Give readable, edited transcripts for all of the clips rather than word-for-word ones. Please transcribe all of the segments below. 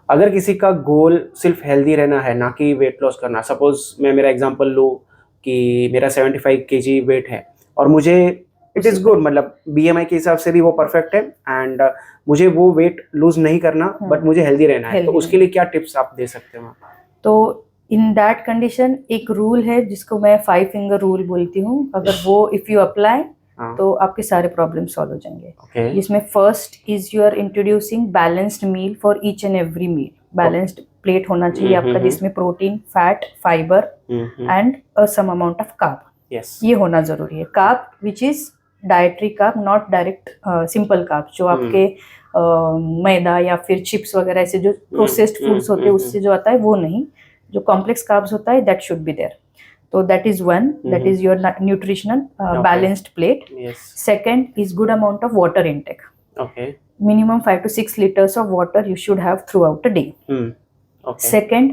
अगर किसी का गोल सिर्फ हेल्दी रहना है ना कि वेट लॉस करना, सपोज मैं मेरा एग्जांपल लूँ कि मेरा 75 केजी वेट है और मुझे इट इज़ गुड, मतलब बीएमआई के हिसाब से भी वो परफेक्ट है एंड मुझे वो वेट लूज नहीं करना बट मुझे हेल्दी रहना है, तो उसके लिए क्या टिप्स आप दे सकते हो? तो इन दैट कंडीशन एक रूल है जिसको मैं 5 फिंगर रूल बोलती हूँ। अगर वो इफ यू अप्लाई तो आपके सारे प्रॉब्लम सॉल्व हो जाएंगे। जिसमें first is you are introducing balanced meal for each and every meal. Balanced plate होना चाहिए आपका, जिसमें protein, fat, fibre and some amount of carb, ये होना जरूरी है। Carb which is dietary carb, not direct simple carb जो आपके मैदा या फिर चिप्स वगैरह ऐसे जो प्रोसेस्ड फूड्स होते हैं उससे जो आता है वो नहीं। जो कॉम्प्लेक्स कार्ब्स होता है दैट शुड बी देयर। तो that is one, that is your nutritional balanced plate. Second is good amount of water intake. Minimum 5 to 6 liters of water you should have throughout the day. Second,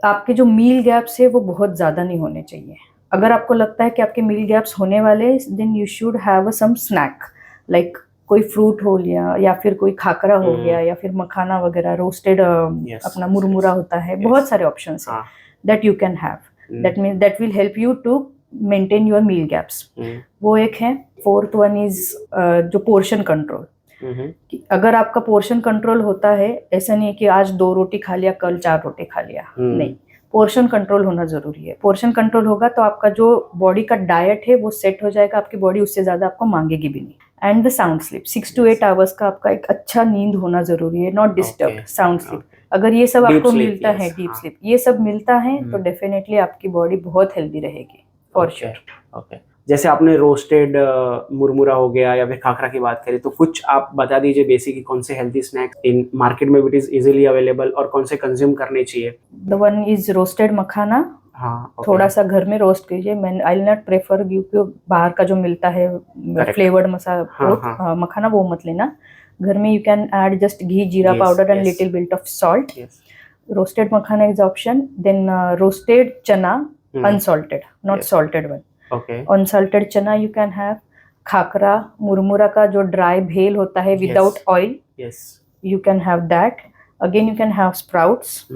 आपके जो मील gaps है वो बहुत ज्यादा नहीं होने चाहिए। अगर आपको लगता है कि आपके मील गैप्स होने वाले, then you should have some snack, like कोई फ्रूट हो लिया या फिर कोई खाकरा हो गया या फिर मखाना वगैरह, रोस्टेड अपना मुरमुरा होता है, बहुत सारे ऑप्शंस हैं that you can have. That mean that will help you to maintain your meal gaps. वो एक है। फोर्थ वन इज जो पोर्शन कंट्रोल। अगर आपका पोर्शन कंट्रोल होता है, ऐसा नहीं है कि आज 2 रोटी खा लिया कल 4 रोटी खा लिया, नहीं, पोर्शन कंट्रोल होना जरूरी है। पोर्शन कंट्रोल होगा तो आपका जो बॉडी का डाइट है वो सेट हो जाएगा, आपकी बॉडी उससे ज्यादा आपको मांगेगी भी नहीं। And the sound sleep, 6 to 8 hours का आपका एक अच्छा नींद होना जरूरी है, नॉट डिस्टर्ब साउंड स्लीप। अगर ये सब आपको मिलता है, डीप स्लीप, ये सब मिलता है तो डेफिनेटली आपकी बॉडी बहुत हेल्दी रहेगी फॉर श्योर। जैसे आपने रोस्टेड मुरमुरा हो गया या फिर खाखरा की बात करी, तो कुछ आप बता दीजिए बेसिक कौन से हेल्दी स्नैक्स इन मार्केट में इट इज इजीली अवेलेबल और कौन से कंज्यूम करने चाहिए? द वन इज रोस्टेड मखाना। थोड़ा सा घर में रोस्ट कीजिए। मैं I will not prefer give you बाहर का जो मिलता है फ्लेवर्ड मसाला मखाना, वो मत लेना। घर में you can add just ghee, jeera powder and little bit of salt. Roasted makhana is option. Then roasted chana, unsalted, not salted one. Unsalted chana you can have. Khakhra, मुरमुरा का जो ड्राई भेल होता है without oil, you can have that. Again you can have sprouts.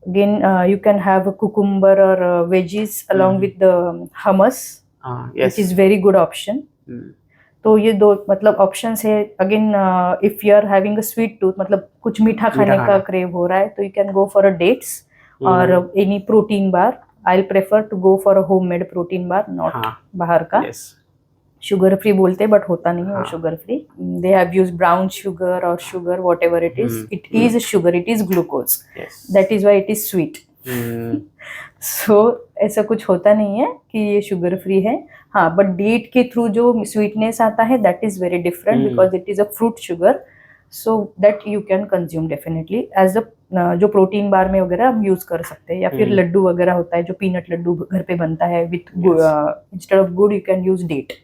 Again, you can have a cucumber or veggies along with the hummus, which is very good option. तो ये दो मतलब options है। Again if you are having a sweet tooth, मतलब कुछ मीठा खाने का क्रेव हो रहा है, तो you can go for a dates और any protein bar. I will prefer to go for a homemade protein bar, not बाहर का। शुगर फ्री बोलते हैं बट होता नहीं है वो sugar free. They have used brown sugar और sugar whatever it is sugar, it is glucose, that is why it is sweet. So ऐसा कुछ होता नहीं है कि ये शुगर फ्री है। हाँ, बट डेट के थ्रू जो स्वीटनेस आता है that is very different because it is a fruit sugar, so that you can consume definitely as the जो प्रोटीन बार में वगैरह हम यूज कर सकते हैं। या फिर लड्डू वगैरह होता है जो पीनट लड्डू घर पे बनता है विथ इंस्टेड ऑफ गुड़ यू कैन यूज डेट।